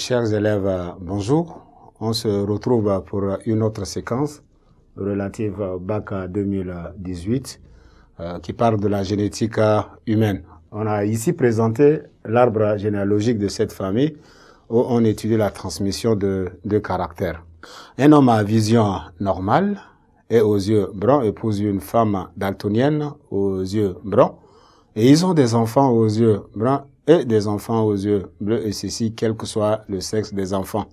Chers élèves, bonjour. On se retrouve pour une autre séquence relative au bac 2018 qui parle de la génétique humaine. On a ici présenté l'arbre généalogique de cette famille où on étudie la transmission de caractères. Un homme à vision normale et aux yeux bruns épouse une femme daltonienne aux yeux bruns et ils ont des enfants aux yeux bruns et des enfants aux yeux bleus, et ceci quel que soit le sexe des enfants.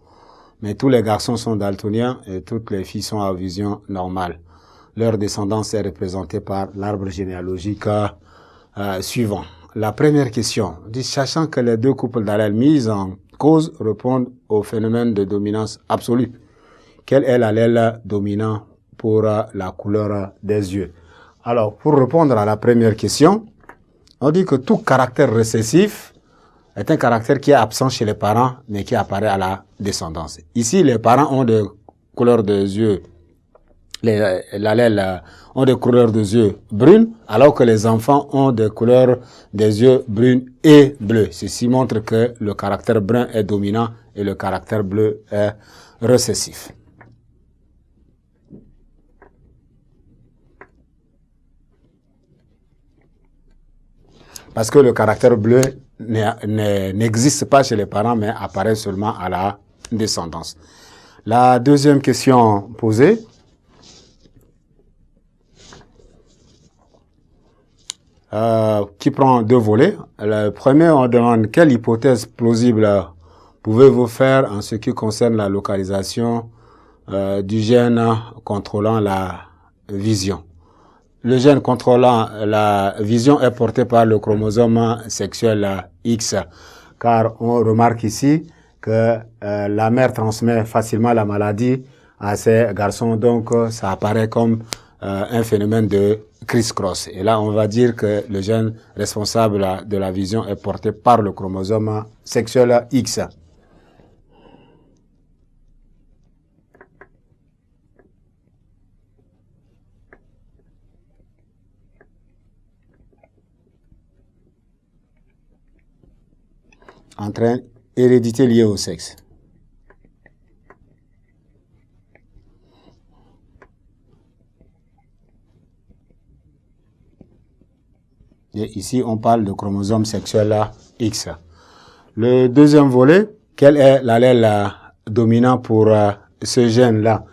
Mais tous les garçons sont daltoniens et toutes les filles sont à vision normale. Leur descendance est représentée par l'arbre généalogique suivant. La première question dit, sachant que les deux couples d'allèles mis en cause répondent au phénomène de dominance absolue, quel est l'allèle dominant pour la couleur des yeux? Alors, pour répondre à la première question, on dit que tout caractère récessif est un caractère qui est absent chez les parents, mais qui apparaît à la descendance. Ici, les parents ont des couleurs de yeux, l'allèle ont des couleurs de yeux brunes, alors que les enfants ont des couleurs des yeux brunes et bleues. Ceci montre que le caractère brun est dominant et le caractère bleu est récessif. Parce que le caractère bleu n'existe pas chez les parents, mais apparaît seulement à la descendance. La deuxième question posée. Qui prend deux volets. Le premier, on demande quelle hypothèse plausible pouvez-vous faire en ce qui concerne la localisation du gène contrôlant la vision. Le gène contrôlant la vision est porté par le chromosome sexuel X, car on remarque ici que la mère transmet facilement la maladie à ses garçons, donc ça apparaît comme un phénomène de criss-cross. Et là, on va dire que le gène responsable de la vision est porté par le chromosome sexuel X. Entre hérédité liée au sexe. Et ici, on parle de chromosome sexuel X. Le deuxième volet, quel est l'allèle dominant pour ce gène-là?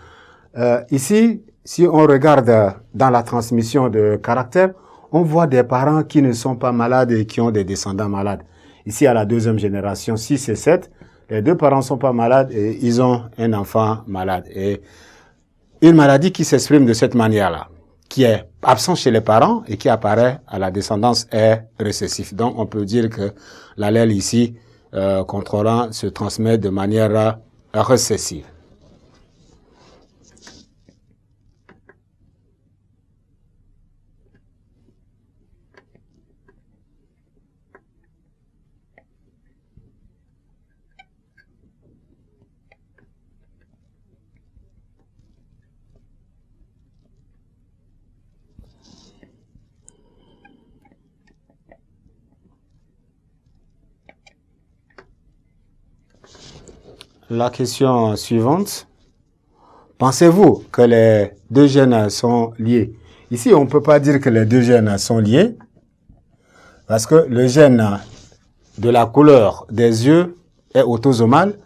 Ici, si on regarde dans la transmission de caractère, on voit des parents qui ne sont pas malades et qui ont des descendants malades. Ici, à la deuxième génération, 6 et 7, les deux parents sont pas malades et ils ont un enfant malade. Et une maladie qui s'exprime de cette manière-là, qui est absente chez les parents et qui apparaît à la descendance, est récessif. Donc, on peut dire que l'allèle ici contrôlant se transmet de manière récessive. La question suivante. Pensez-vous que les deux gènes sont liés? Ici, on ne peut pas dire que les deux gènes sont liés parce que le gène de la couleur des yeux est autosomal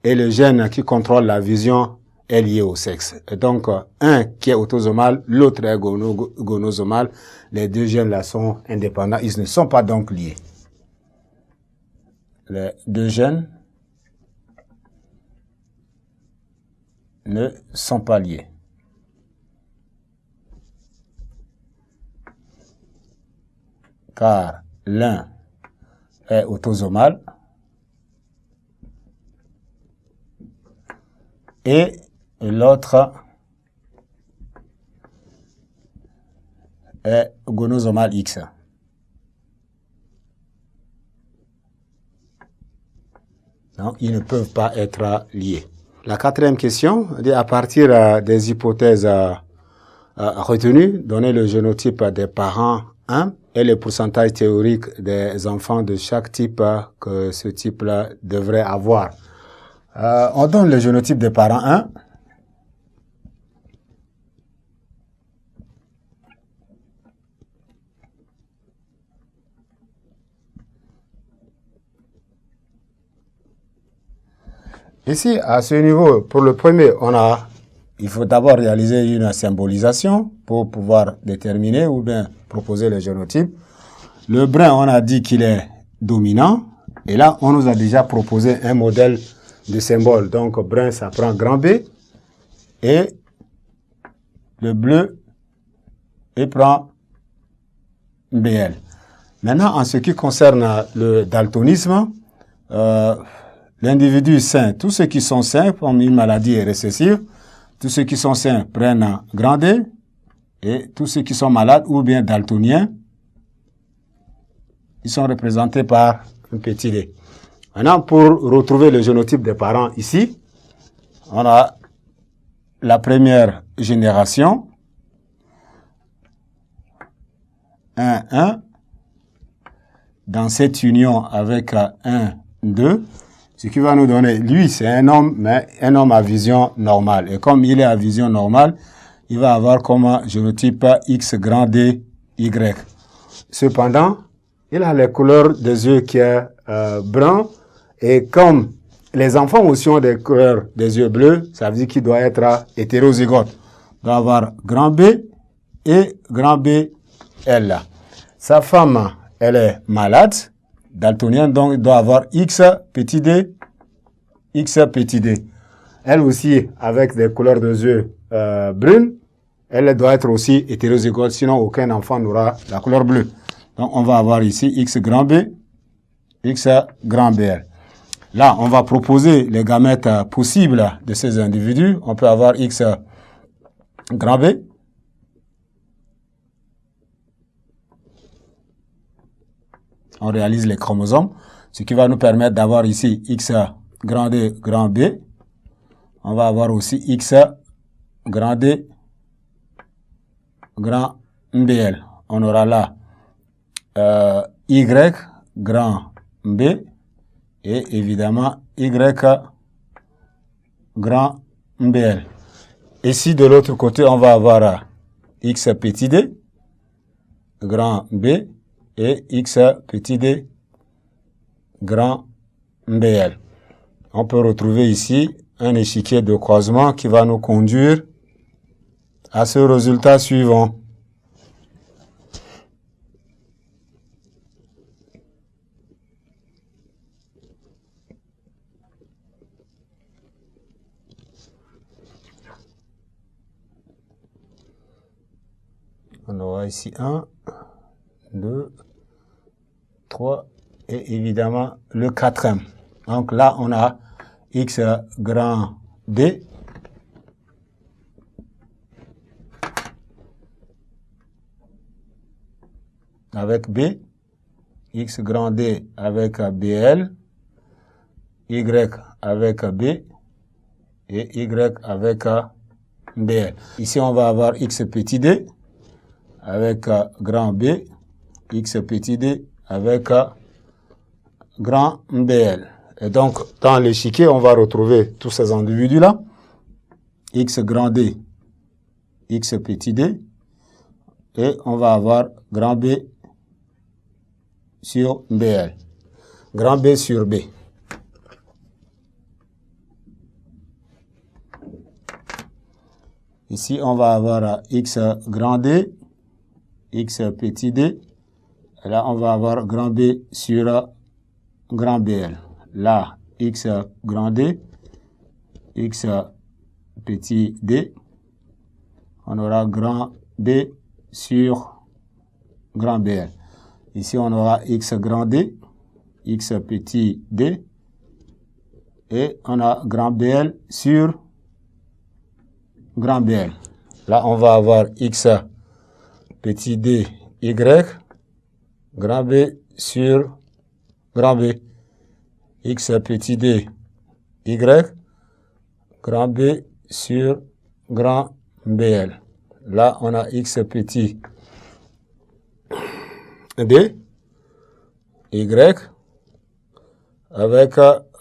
et le gène qui contrôle la vision est lié au sexe. Et donc, un qui est autosomal, l'autre est gonosomal. Les deux gènes-là sont indépendants. Ils ne sont pas donc liés. Les deux gènes ne sont pas liés. Car l'un est autosomal et l'autre est gonosomal X. Donc, ils ne peuvent pas être liés. La quatrième question dit à partir des hypothèses retenues, donner le génotype des parents 1 et le pourcentage théorique des enfants de chaque type que ce type-là devrait avoir. On donne le génotype des parents 1. Ici, à ce niveau, pour le premier, il faut d'abord réaliser une symbolisation pour pouvoir déterminer ou bien proposer le génotype. Le brun, on a dit qu'il est dominant. Et là, on nous a déjà proposé un modèle de symbole. Donc, brun, ça prend grand B. Et le bleu, il prend BL. Maintenant, en ce qui concerne le daltonisme, l'individu sain, tous ceux qui sont sains, comme une maladie est récessive, tous ceux qui sont sains prennent grand D, et tous ceux qui sont malades ou bien daltoniens, ils sont représentés par un petit D. Maintenant, pour retrouver le génotype des parents ici, on a la première génération, 1, dans cette union avec 1, 2, ce qui va nous donner, lui c'est un homme, mais un homme à vision normale. Et comme il est à vision normale, il va avoir comme génotype X grand D, Y. Cependant, il a les couleurs des yeux qui est brun, et comme les enfants aussi ont des couleurs des yeux bleus, ça veut dire qu'il doit être hétérozygote. Il doit avoir grand B et grand B L. Sa femme, elle est malade, daltonienne, donc il doit avoir X petit d, X petit d. Elle aussi, avec des couleurs de yeux brunes, elle doit être aussi hétérozygote, sinon aucun enfant n'aura la couleur bleue. Donc on va avoir ici X grand B, X grand BL. Là, on va proposer les gamètes possibles de ces individus. On peut avoir X grand B, on réalise les chromosomes, ce qui va nous permettre d'avoir ici X grand D, grand B. On va avoir aussi X grand D, grand BL. On aura là Y grand B et évidemment Y grand BL. Ici, de l'autre côté, on va avoir X petit d, grand B, et X petit d, grand BL. On peut retrouver ici un échiquier de croisement qui va nous conduire à ce résultat suivant. On aura ici 1, 2, 3 et évidemment le quatrième. Donc là, on a X grand D avec B, X grand D avec BL, Y avec B et Y avec BL. Ici, on va avoir X petit d avec grand B, X petit d avec grand BL. Et donc, dans l'échiquier, on va retrouver tous ces individus-là. X grand D, X petit d, et on va avoir grand B sur BL. Grand B sur B. Ici, on va avoir X grand D, X petit d. Et là, on va avoir grand B sur grand BL. Là, X grand D, X petit d. On aura grand B sur grand BL. Ici, on aura X grand D, X petit d. Et on a grand BL sur grand BL. Là, on va avoir X petit d, Y, grand B sur grand B. X petit d, Y, grand B sur grand BL. Là, on a X petit d, Y, avec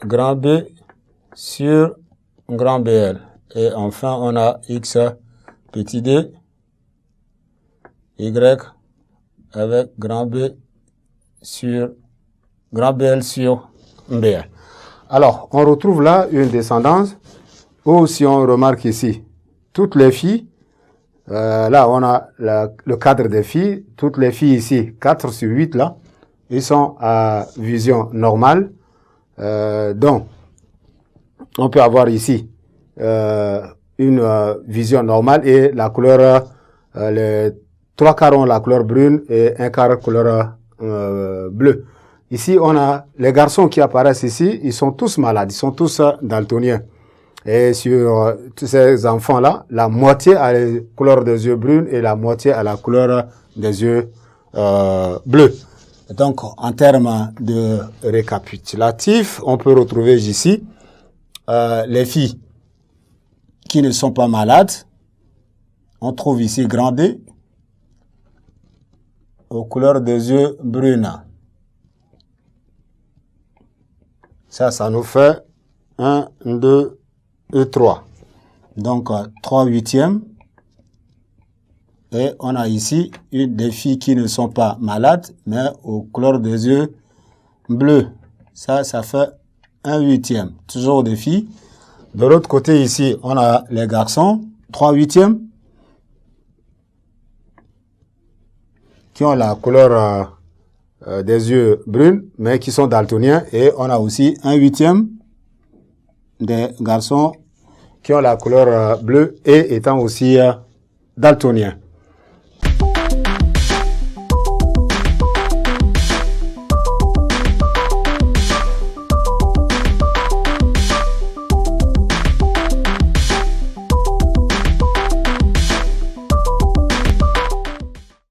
grand B sur grand BL. Et enfin, on a X petit d, Y avec grand B sur grand BL sur BL. Alors, on retrouve là une descendance où, si on remarque ici, toutes les filles, là on a le cadre des filles, toutes les filles ici, 4 sur 8 là, ils sont à vision normale. Donc, on peut avoir ici une vision normale et la couleur, les 3 quarts ont la couleur brune et 1 quart couleur bleue. Ici, on a les garçons qui apparaissent ici, ils sont tous malades, ils sont tous daltoniens. Et sur tous ces enfants-là, la moitié a la couleur des yeux brunes et la moitié a la couleur des yeux bleus. Donc, en termes de récapitulatif, on peut retrouver ici les filles qui ne sont pas malades. On trouve ici grand D aux couleurs des yeux brunes. Ça nous fait 1, 2 et 3. Donc, 3 huitièmes. Et on a ici des filles qui ne sont pas malades, mais aux couleurs des yeux bleus. Ça fait 1 huitième. Toujours des filles. De l'autre côté ici, on a les garçons, 3 huitièmes, qui ont la couleur des yeux brunes, mais qui sont daltoniens. Et on a aussi 1 huitième des garçons qui ont la couleur bleue et étant aussi daltoniens.